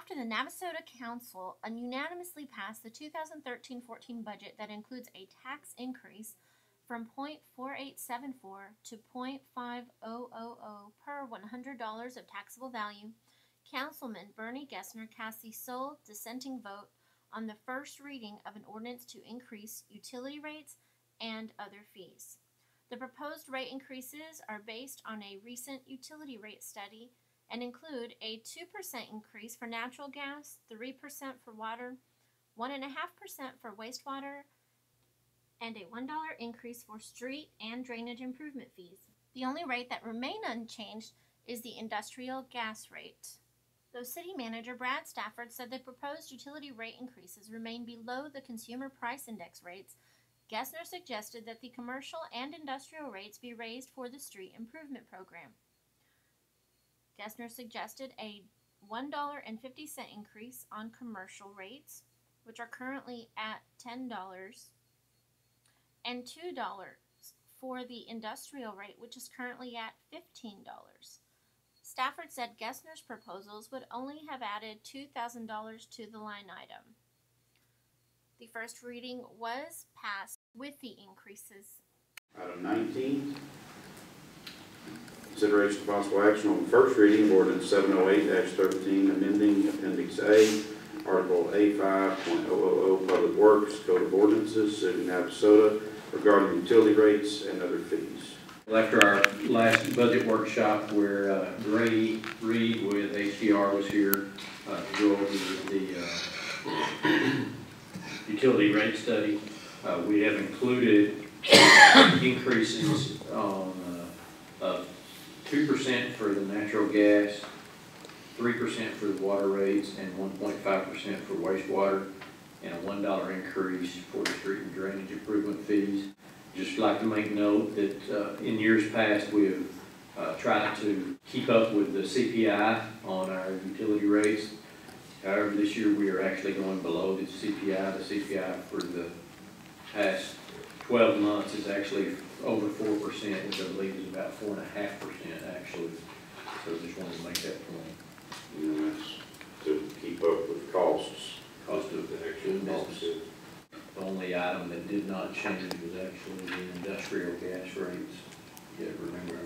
After the Navasota Council unanimously passed the 2013-14 budget that includes a tax increase from .4874 to .5000 per $100 of taxable value, Councilman Bernie Gessner cast the sole dissenting vote on the first reading of an ordinance to increase utility rates and other fees. The proposed rate increases are based on a recent utility rate study and include a 2% increase for natural gas, 3% for water, 1.5% for wastewater, and a $1 increase for street and drainage improvement fees. The only rate that remained unchanged is the industrial gas rate. Though City Manager Brad Stafford said the proposed utility rate increases remain below the Consumer Price Index rates, Gessner suggested that the commercial and industrial rates be raised for the street improvement program. Gessner suggested a $1.50 increase on commercial rates, which are currently at $10, and $2 for the industrial rate, which is currently at $15. Stafford said Gessner's proposals would only have added $2,000 to the line item. The first reading was passed with the increases. Item 19. Consideration of possible action on the first reading of ordinance 708-13, amending Appendix A, Article A5.000, Public Works, Code of Ordinances, City of Navasota, regarding utility rates and other fees. Well, after our last budget workshop where Grady Reed with HDR was here to go over the utility rate study, we have included increases on 2% for the natural gas, 3% for the water rates, and 1.5% for wastewater, and a $1 increase for the street and drainage improvement fees. Just like to make note that in years past we have tried to keep up with the CPI on our utility rates. However, this year we are actually going below the CPI. The CPI for the past 12 months is actually over 4%, which I believe is about 4.5% actually. So just wanted to make that point. And that's to keep up with costs. Cost of the actual business. The only item that did not change was actually the industrial gas rates. Yeah, remember,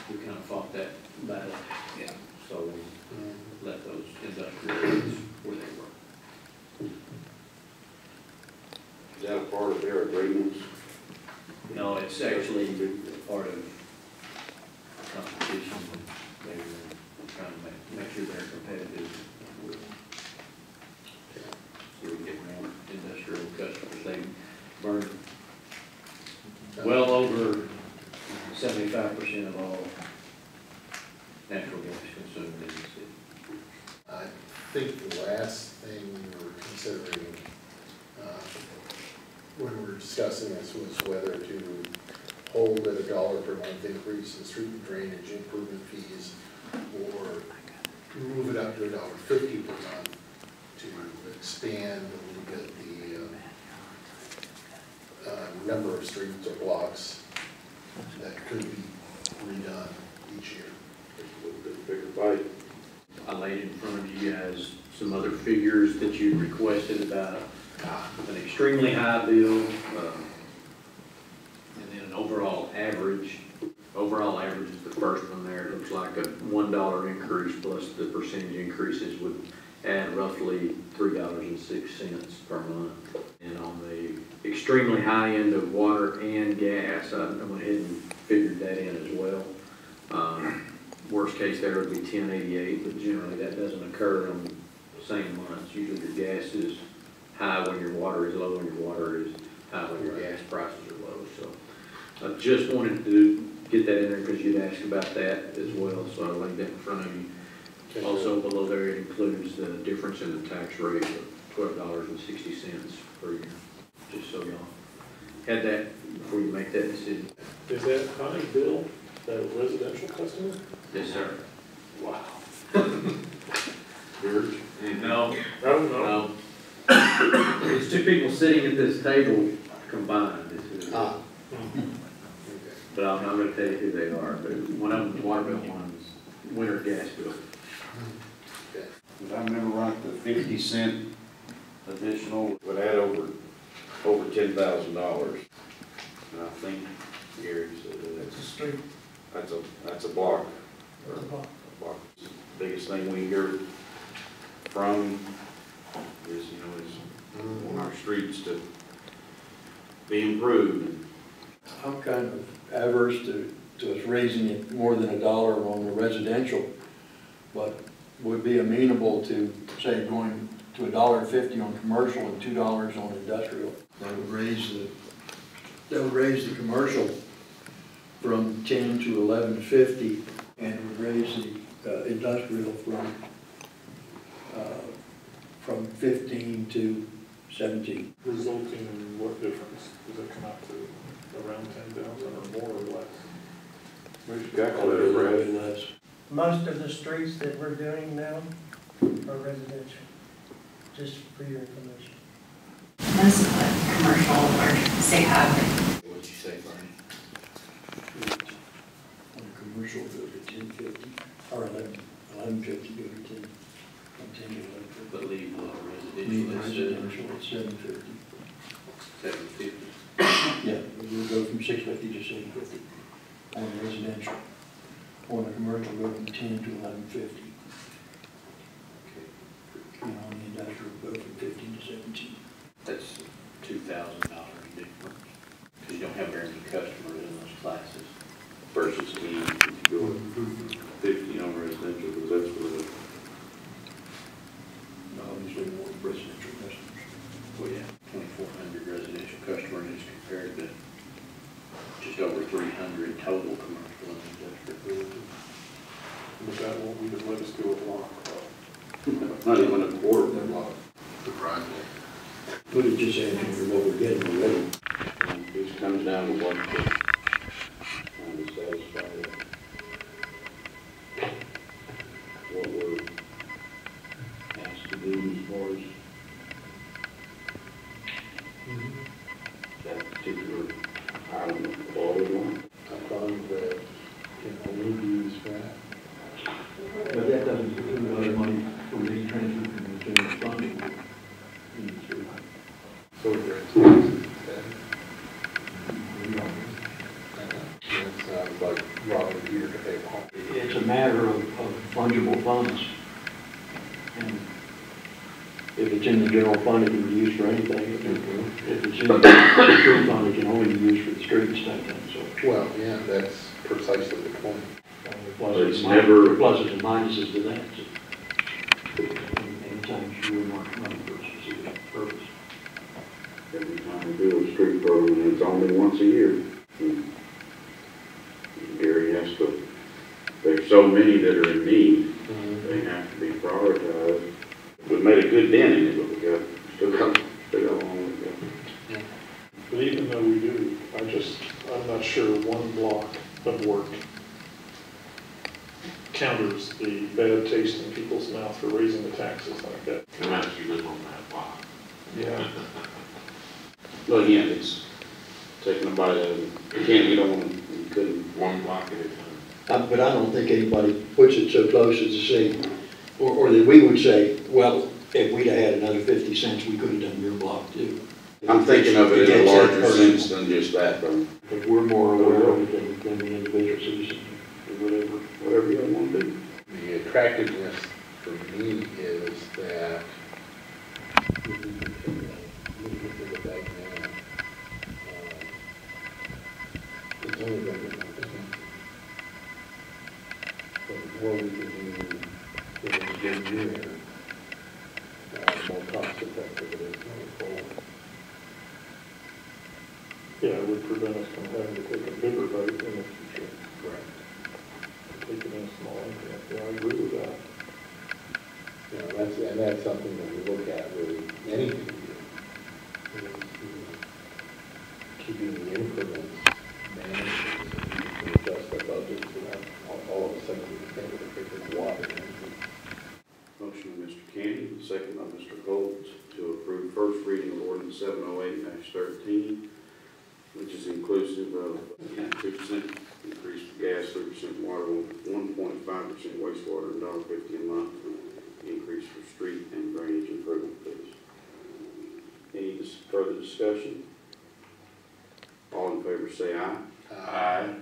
we kind of fought that battle. Yeah. So we let those industrial rates where they were. Is that a part of their agreements? No, it's actually part of competition. They were trying to make sure they're competitive. So we get more industrial customers. They burn well over 75% of all natural gas consumed in the city. I think the last thing we were considering when we were discussing this was whether to hold at $1 per month increase in street and drainage improvement fees, or move it up to $1.50 per month to expand a little bit the number of streets or blocks that could be redone each year. A little bit bigger bite. I laid in front of you guys some other figures that you requested about an extremely high bill, and then an overall average. Overall average is the first one there. It looks like a $1 increase plus the percentage increases would add roughly $3.06 per month. And on the extremely high end of water and gas, I went ahead and figured that in as well. Worst case there would be $10.88, but generally that doesn't occur on the same months. Usually your gas is high when your water is low, and your water is high when your gas prices are low. So I just wanted to get that in there because you'd asked about that as well, so I laid that in front of you. Okay. Also below there it includes the difference in the tax rate of $12.60 per year, just so y'all had that before you make that decision. Is that high bill a residential customer? Yes, sir. Wow. Yours? No. Oh, no. It's two people sitting at this table combined. But I'm not going to tell you who they are. But one of them's water bill, one's winter gas bill. Okay. If I remember right, the 50-cent additional would add over $10,000. And I think Gary said that It's a street, that's a block. or a block. Block. Biggest thing we hear from is, on our streets to be improved. I'm kind of averse to us raising it more than $1 on the residential, but would be amenable to, say, going to $1.50 on commercial and $2 on industrial. That would raise the commercial from 10 to 11.50, and would raise the industrial from 15 to 17. Resulting in what difference? Does it come out to around 10,000 or more or less? Where's your calculator, Brad? Less. Most of the streets that we're doing now are residential, just for your information. Most of the commercial or state highway. What'd you say, Bernie? On the commercial, go to 10.50, or 11.50, go to 10, from 10 to 11.50. But leave Leave residential residential at 7.50. 750. Yeah, we'll go from 6.50 to 7.50 on residential. On the commercial, go from 10 to 11.50. And on the industrial, go from 15 to 17. That's $2,000 difference, because you don't have very many customers in those classes. Versus if you go with 50 on residential, because that's where the Obviously, more residential customers. Well, yeah, 2,400 residential customers is compared to just over 300 total commercial and industrial. But that won't even let us do a block. not even a quarter of the block. Surprisingly. But it just adds to what we're getting already. It just comes down to what to satisfy what we're asked to do as far as that particular item of quality line. I found that can only be used for that. But that doesn't include other money for the transfer from the general fund. So there it's, that sounds like Robert here to pay off. It's a matter of fungible funds. And if it's in the general fund, it can be used for anything. If it's in the street fund, it can only be used for the streets type thing, so. Well, yeah, that's precisely the point. Pluses It's and never- pluses and minuses to that. So, anytime you earmark money for a specific purpose. Every time we do a street program, it's only once a year. Gary has to, there's so many that are in need, they have to be prioritized. We made a good dent in it, but we still got a long way to go. But even though we do, I'm not sure one block of work counters the bad taste in people's mouth for raising the taxes like that. Unless you live on that block. Yeah. Well, again, it's taking a bite out of it. You don't want to, you couldn't. One block at a time. But I don't think anybody puts it so close as to say, or that we would say, well, if we'd have had another 50 cents, we could have done your block too. I'm thinking of it in a larger sense than just that, though. But we're more aware of it than the individual citizen, or Whatever you want to do. The attractiveness for me is that looking at the bag now, it's only going to be 1%. But the more we can do in a good year, the more cost effective it is going forward. Yeah, it would prevent us from having to take a bigger bite in the future. Correct. Taking in a small increment. Yeah, I agree with that. You know, that's something that we look at with anything we do. is, keeping the increments managed, so we can adjust our budgets without all of a sudden we think of a bigger water. Motion by Mr. Candy, second by Mr. Holt, to approve first reading of ordinance 708-13, which is inclusive of 2% increase for gas, 3% water, 1.5% wastewater, and $1.50 a month increase for street and drainage improvement, please. Any further discussion? All in favor say aye. Aye.